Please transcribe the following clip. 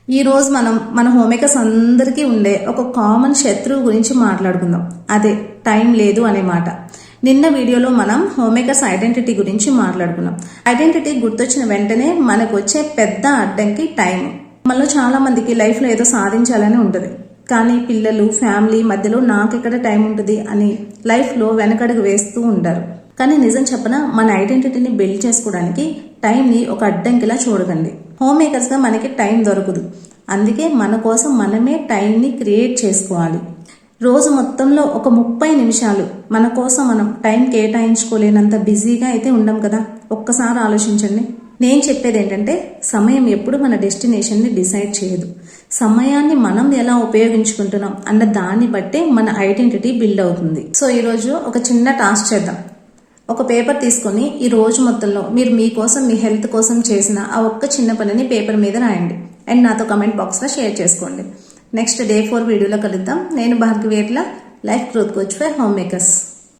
ఈ రోజు మనం మన హోమ్ మేకర్స్ అందరికీ ఉండే ఒక కామన్ శత్రువు గురించి మాట్లాడుకుందాం. అదే టైం లేదు అనే మాట. నిన్న వీడియోలో మనం హోమ్ మేకర్స్ ఐడెంటిటీ గురించి మాట్లాడుకున్నాం. ఐడెంటిటీ గుర్తొచ్చిన వెంటనే మనకు వచ్చే పెద్ద అడ్డంకి టైం. మనలో చాలా మందికి లైఫ్ లో ఏదో సాధించాలని ఉంటుంది, కానీ పిల్లలు ఫ్యామిలీ మధ్యలో నాకెక్కడ టైం ఉంటుంది అని లైఫ్ లో వెనకడుగు వేస్తూ ఉంటారు. కానీ నిజం చెప్పనా, మన ఐడెంటిటీని బిల్డ్ చేసుకోవడానికి టైంని ఒక అడ్డంకిలా చూడకండి. హోమ్ మేకర్స్ గా మనకి టైం దొరకదు, అందుకే మన కోసం మనమే టైంని క్రియేట్ చేసుకోవాలి. రోజు మొత్తంలో ఒక 30 నిమిషాలు మన కోసం మనం టైం కేటాయించుకోలేనంత బిజీగా అయితే ఉండం కదా. ఒక్కసారి ఆలోచించండి. నేను చెప్పేది ఏంటంటే, సమయం ఎప్పుడు మన డెస్టినేషన్ని డిసైడ్ చేయదు. సమయాన్ని మనం ఎలా ఉపయోగించుకుంటున్నాం అన్న దాన్ని బట్టే మన ఐడెంటిటీ బిల్డ్ అవుతుంది. సో ఈరోజు ఒక చిన్న టాస్క్ చేద్దాం. ఒక పేపర్ తీసుకొని ఈ రోజు మొత్తంలో మీరు మీకోసం, మీ హెల్త్ కోసం చేసిన ఆ ఒక్క చిన్న పనిని పేపర్ మీద రాయండి అండ్ నాతో కమెంట్ బాక్స్లో షేర్ చేసుకోండి. నెక్స్ట్ డే 4 వీడియోలో కలుద్దాం. నేను Bhargavi, life growth coach for home makers.